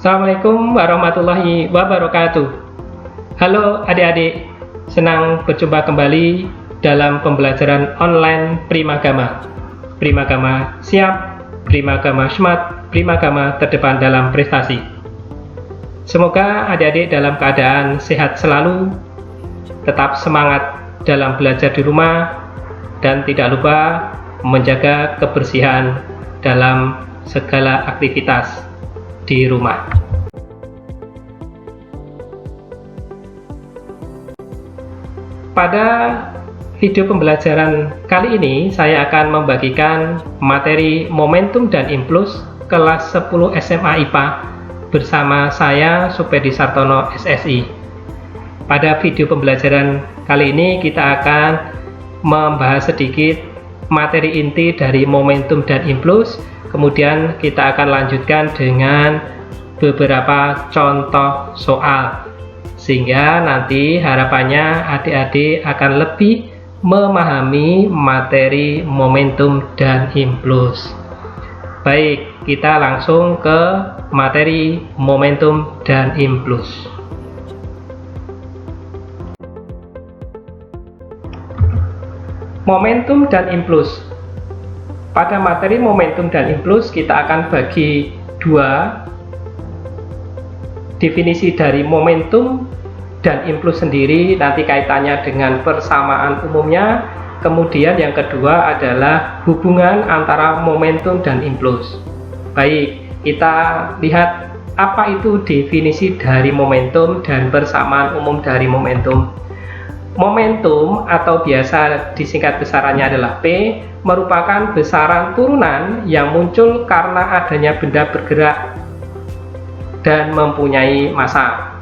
Assalamualaikum warahmatullahi wabarakatuh. Halo adik-adik, senang berjumpa kembali dalam pembelajaran online Primagama. Primagama siap, Primagama smart, Primagama terdepan dalam prestasi. Semoga adik-adik dalam keadaan sehat selalu, tetap semangat dalam belajar di rumah, dan tidak lupa menjaga kebersihan dalam segala aktivitas di rumah. Pada video pembelajaran kali ini saya akan membagikan materi Momentum dan Impuls kelas 10 SMA IPA bersama saya Supedi Sartono SSI. Pada video pembelajaran kali ini kita akan membahas sedikit materi inti dari Momentum dan Impuls. Kemudian kita akan lanjutkan dengan beberapa contoh soal, sehingga nanti harapannya adik-adik akan lebih memahami materi Momentum dan Impuls. Baik, kita langsung ke materi Momentum dan Impuls. Momentum dan Impuls. Pada materi Momentum dan Impuls kita akan bagi dua, definisi dari momentum dan impuls sendiri nanti kaitannya dengan persamaan umumnya. Kemudian yang kedua adalah hubungan antara momentum dan impuls. Baik, kita lihat apa itu definisi dari momentum dan persamaan umum dari momentum. Momentum atau biasa disingkat besarannya adalah P, merupakan besaran turunan yang muncul karena adanya benda bergerak dan mempunyai massa.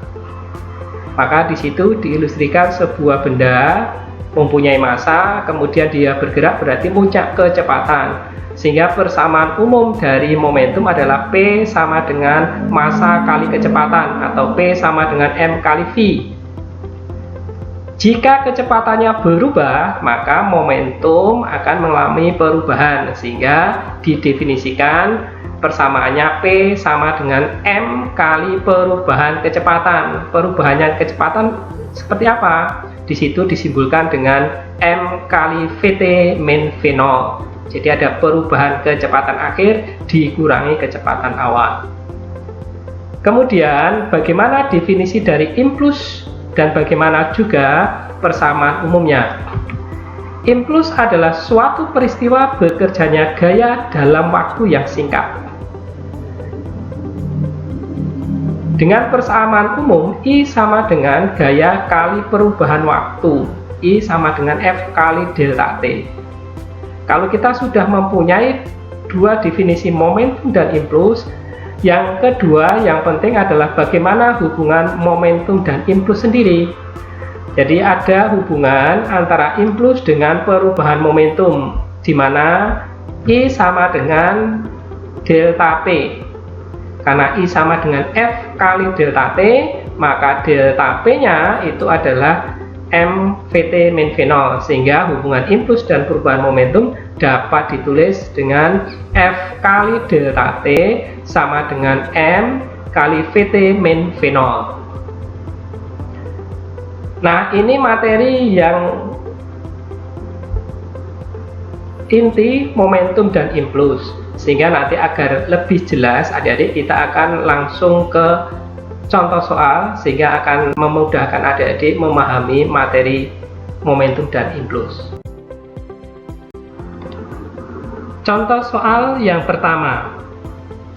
Maka di situ diilustrasikan sebuah benda mempunyai massa, kemudian dia bergerak berarti puncak kecepatan. Sehingga persamaan umum dari momentum adalah P sama dengan massa kali kecepatan atau P sama dengan M kali V. Jika kecepatannya berubah, maka momentum akan mengalami perubahan, sehingga didefinisikan persamaannya P sama dengan M kali perubahan kecepatan. Perubahannya kecepatan seperti apa? Di situ disimbolkan dengan M kali VT min V0. Jadi ada perubahan kecepatan akhir dikurangi kecepatan awal. Kemudian bagaimana definisi dari impuls dan bagaimana juga persamaan umumnya. Impuls adalah suatu peristiwa bekerjanya gaya dalam waktu yang singkat. Dengan persamaan umum, I sama dengan gaya kali perubahan waktu. I sama dengan F kali delta T. Kalau kita sudah mempunyai dua definisi momentum dan impuls, yang kedua yang penting adalah bagaimana hubungan momentum dan impuls sendiri. Jadi ada hubungan antara impuls dengan perubahan momentum, di mana I sama dengan delta P. Karena I sama dengan F kali delta T, maka delta P-nya itu adalah M VT min V0, sehingga hubungan impuls dan perubahan momentum dapat ditulis dengan F kali delta T sama dengan M kali VT min V0. Nah, ini materi yang inti momentum dan impuls. Sehingga nanti agar lebih jelas adik-adik, kita akan langsung ke contoh soal sehingga akan memudahkan adik-adik memahami materi momentum dan impuls. Contoh soal yang pertama.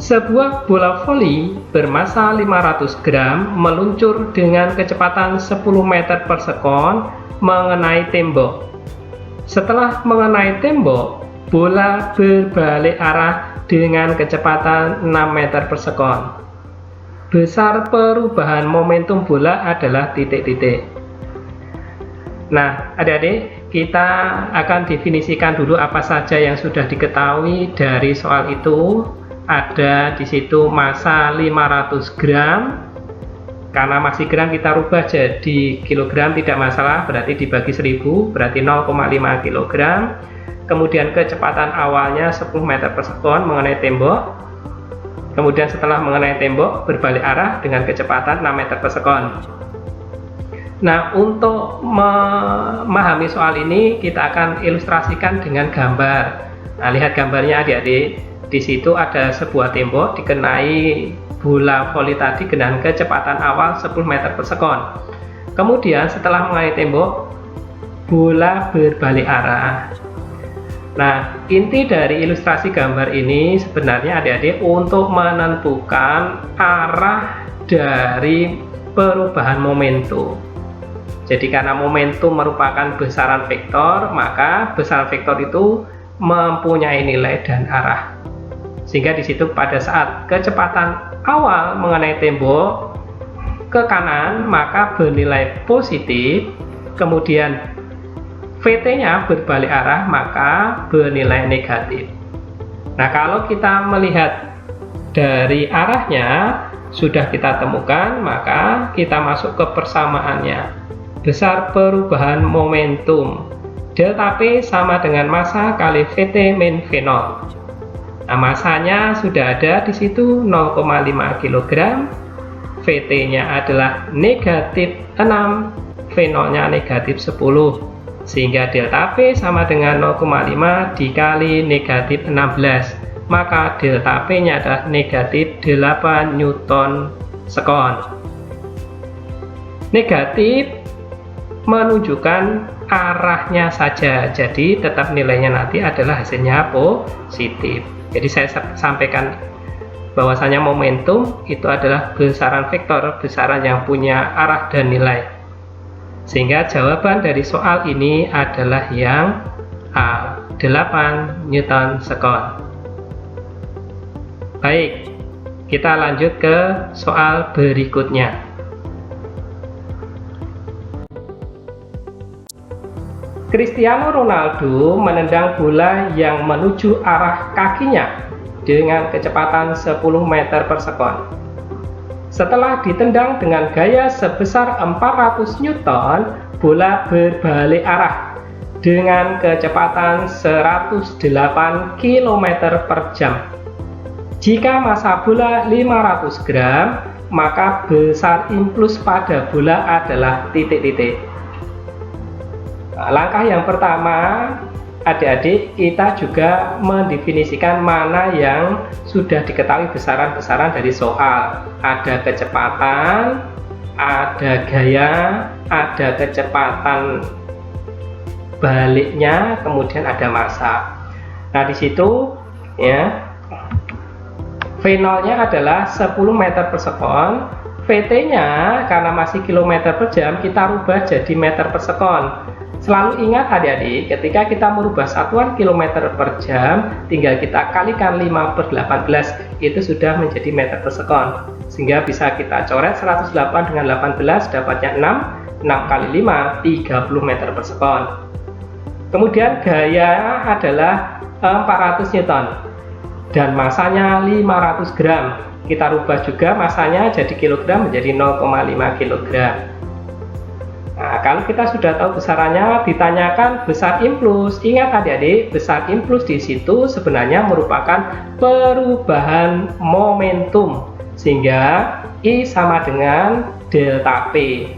Sebuah bola voli bermasa 500 gram meluncur dengan kecepatan 10 meter per sekon mengenai tembok. Setelah mengenai tembok, bola berbalik arah dengan kecepatan 6 meter per sekon. Besar perubahan momentum bola adalah titik-titik. Nah, adik-adik, kita akan definisikan dulu apa saja yang sudah diketahui dari soal itu. Ada di situ massa 500 gram. Karena masih gram kita rubah jadi kilogram tidak masalah, berarti dibagi 1000 berarti 0,5 kilogram. Kemudian kecepatan awalnya 10 meter per sekon mengenai tembok. Kemudian setelah mengenai tembok berbalik arah dengan kecepatan 6 meter per sekon. Nah, untuk memahami soal ini kita akan ilustrasikan dengan gambar. Nah, lihat gambarnya adik-adik. Di situ ada sebuah tembok dikenai bola voli tadi dengan kecepatan awal 10 meter per sekon. Kemudian setelah mengenai tembok, bola berbalik arah. Nah, inti dari ilustrasi gambar ini sebenarnya adik-adik untuk menentukan arah dari perubahan momentum. Jadi karena momentum merupakan besaran vektor, maka besaran vektor itu mempunyai nilai dan arah. Sehingga di situ pada saat kecepatan awal mengenai tembok ke kanan maka bernilai positif, kemudian VT-nya berbalik arah maka bernilai negatif. Nah, kalau kita melihat dari arahnya sudah kita temukan, maka kita masuk ke persamaannya. Besar perubahan momentum delta P sama dengan massa kali VT min V0. Nah, massanya sudah ada di situ 0,5 kg, VT-nya adalah negatif 6, V0-nya negatif 10, sehingga delta P sama dengan 0,5 dikali negatif 16, maka delta P-nya adalah negatif 8 Newton sekon. Negatif menunjukkan arahnya saja, jadi tetap nilainya nanti adalah hasilnya positif. Jadi saya sampaikan bahwasanya momentum itu adalah besaran vektor, besaran yang punya arah dan nilai. Sehingga jawaban dari soal ini adalah yang A, 8 Newton sekon. Baik, kita lanjut ke soal berikutnya. Cristiano Ronaldo menendang bola yang menuju arah kakinya dengan kecepatan 10 meter per sekon. Setelah ditendang dengan gaya sebesar 400 Newton, bola berbalik arah dengan kecepatan 108 km per jam. Jika massa bola 500 gram, maka besar impuls pada bola adalah titik-titik. Nah, langkah yang pertama, adik-adik, kita juga mendefinisikan mana yang sudah diketahui besaran-besaran dari soal. Ada kecepatan, ada gaya, ada kecepatan baliknya, kemudian ada massa. Nah, di situ ya, V0-nya adalah 10 meter per sekon, VT-nya karena masih kilometer per jam kita rubah jadi meter per sekon. Selalu ingat adik-adik, ketika kita merubah satuan kilometer per jam, tinggal kita kalikan 5/18, itu sudah menjadi meter per sekon. Sehingga bisa kita coret 108 dengan 18, dapatnya 6 kali 5, 30 meter per sekon. Kemudian gaya adalah 400 Newton, dan massanya 500 gram. Kita rubah juga massanya jadi kilogram menjadi 0,5 kilogram. Nah, kalau kita sudah tahu besarannya, ditanyakan besar impuls. Ingat adik-adik, besar impuls di situ sebenarnya merupakan perubahan momentum. Sehingga I sama dengan delta P.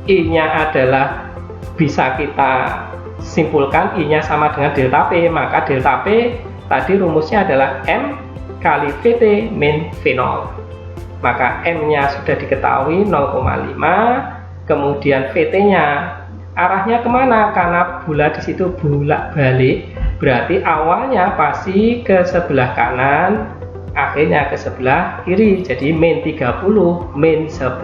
I-nya adalah bisa kita simpulkan I-nya sama dengan delta P, maka delta P Tadi rumusnya adalah M kali VT min V0. Maka M-nya sudah diketahui 0,5, kemudian VT-nya arahnya kemana? Karena bola di situ bolak-balik, berarti awalnya pasti ke sebelah kanan, akhirnya ke sebelah kiri. Jadi min 30 min 10.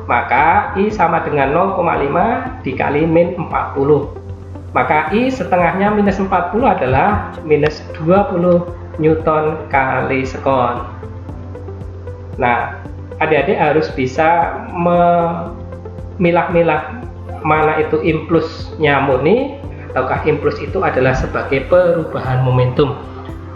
Maka I sama dengan 0,5 dikali min 40. Maka I setengahnya minus 40 adalah minus 20 Newton kali sekon. Nah, adik-adik harus bisa memilah-milah mana itu impulsnya murni, ataukah impuls itu adalah sebagai perubahan momentum.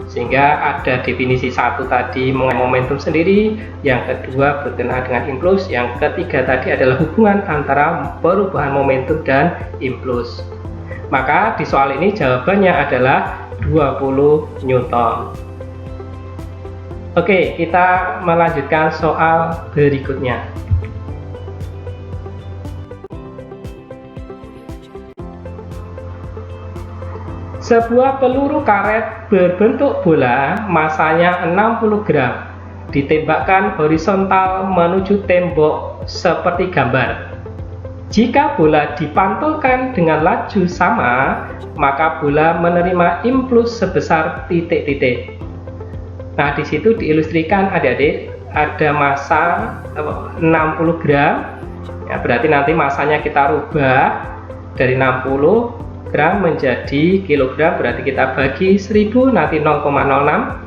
Sehingga ada definisi satu tadi mengenai momentum sendiri, yang kedua berkenaan dengan impuls, yang ketiga tadi adalah hubungan antara perubahan momentum dan impuls. Maka di soal ini jawabannya adalah 20 Newton. Oke, kita melanjutkan soal berikutnya. Sebuah peluru karet berbentuk bola, masanya 60 gram, ditembakkan horizontal menuju tembok seperti gambar. Jika bola dipantulkan dengan laju sama, maka bola menerima impuls sebesar titik-titik. Nah, di situ diilustrikan adik-adik ada massa 60 gram. Ya, berarti nanti masanya kita rubah dari 60 gram menjadi kilogram, berarti kita bagi 1000, nanti 0,06.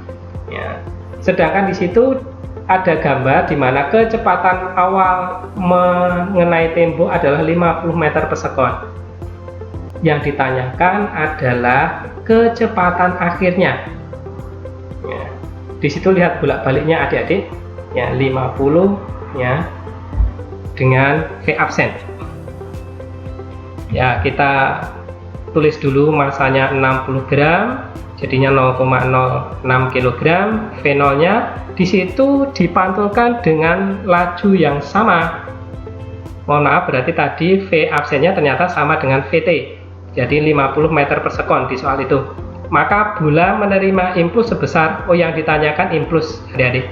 Ya. Sedangkan di situ ada gambar di mana kecepatan awal mengenai tembok adalah 50 meter per sekon. Yang ditanyakan adalah kecepatan akhirnya. Ya. Di situ lihat bolak-baliknya adik-adik, ya 50 ya dengan V absen. Ya, kita tulis dulu masanya 60 gram, jadinya 0,06 kg. V0-nya di situ dipantulkan dengan laju yang sama. Mohon maaf, berarti tadi V absennya ternyata sama dengan VT, jadi 50 meter per sekon di soal itu. Maka bola menerima impuls sebesar, yang ditanyakan impuls adik-adik,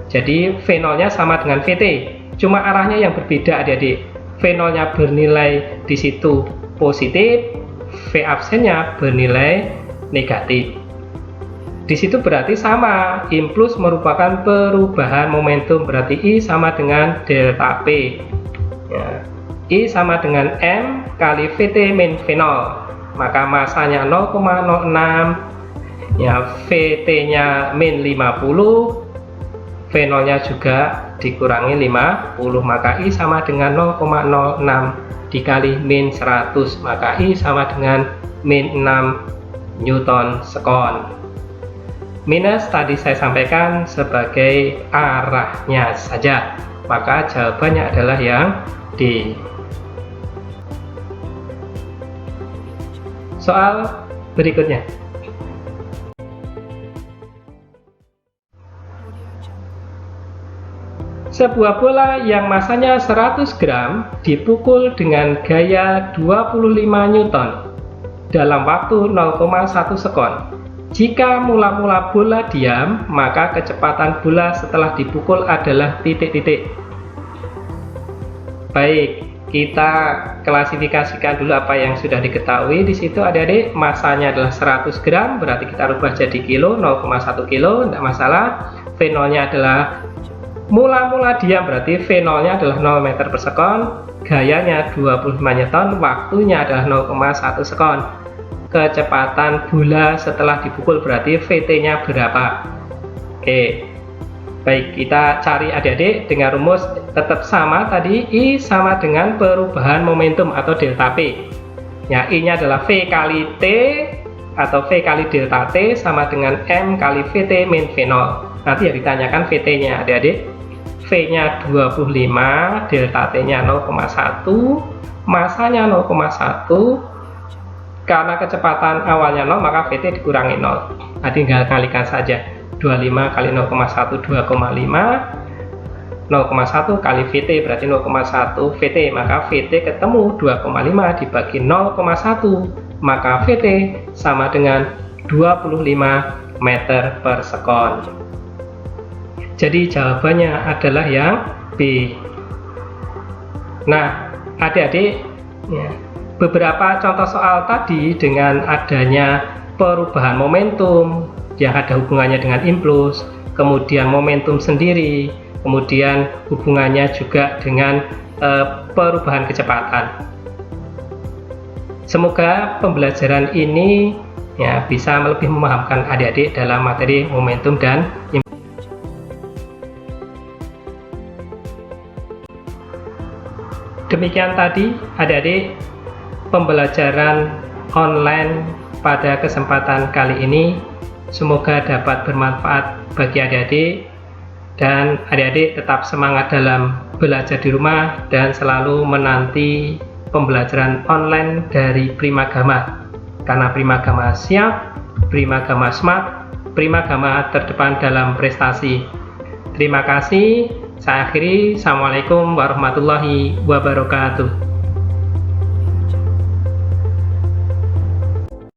jadi V0-nya sama dengan VT, cuma arahnya yang berbeda adik-adik. V0-nya bernilai di situ positif, V absennya bernilai negatif. Di situ berarti sama, impuls merupakan perubahan momentum, berarti I sama dengan delta P. Ya. I sama dengan M kali VT min V0. Maka masanya 0,06, ya VT-nya min 50, V0-nya juga dikurangi 50, maka I sama dengan 0,06 dikali min 100, maka I sama dengan min 6 Newton sekon. Minus tadi saya sampaikan sebagai arahnya saja, maka jawabannya adalah yang D. Soal berikutnya. Sebuah bola yang masanya 100 gram dipukul dengan gaya 25 Newton dalam waktu 0,1 sekon. Jika mula-mula bola diam, maka kecepatan bola setelah dipukul adalah titik-titik. Baik, kita klasifikasikan dulu apa yang sudah diketahui. Di situ adik-adik masanya adalah 100 gram, berarti kita rubah jadi kilo, 0,1 kilo, tidak masalah. V0-nya adalah mula-mula diam, berarti V0-nya adalah 0 meter per sekon, gayanya 25 Newton, waktunya adalah 0,1 sekon. Kecepatan bola setelah dipukul berarti VT-nya berapa? Oke, baik, kita cari adik-adik dengan rumus tetap sama tadi, I sama dengan perubahan momentum atau delta P. Ya, I-nya adalah V kali T atau V kali delta T sama dengan M kali VT min V0. Nanti yang ditanyakan VT-nya adik-adik. V-nya 25, delta T-nya 0,1, masanya 0,1. Karena kecepatan awalnya 0, maka VT dikurangi 0. Nah, tinggal kalikan saja. 25 kali 0,1, 2,5. 0,1 kali VT berarti 0,1 VT. Maka VT ketemu 2,5 dibagi 0,1. Maka VT sama dengan 25 meter per sekon. Jadi jawabannya adalah yang B. Nah, adik-adik, ya, beberapa contoh soal tadi dengan adanya perubahan momentum yang ada hubungannya dengan impuls, kemudian momentum sendiri, kemudian hubungannya juga dengan perubahan kecepatan. Semoga pembelajaran ini ya bisa lebih memahamkan adik-adik dalam materi momentum dan impuls. Demikian tadi adik-adik pembelajaran online pada kesempatan kali ini. Semoga dapat bermanfaat bagi adik-adik, dan adik-adik tetap semangat dalam belajar di rumah dan selalu menanti pembelajaran online dari Primagama, karena Primagama siap, Primagama smart, Primagama terdepan dalam prestasi. Terima kasih. Saya akhiri. Assalamualaikum warahmatullahi wabarakatuh.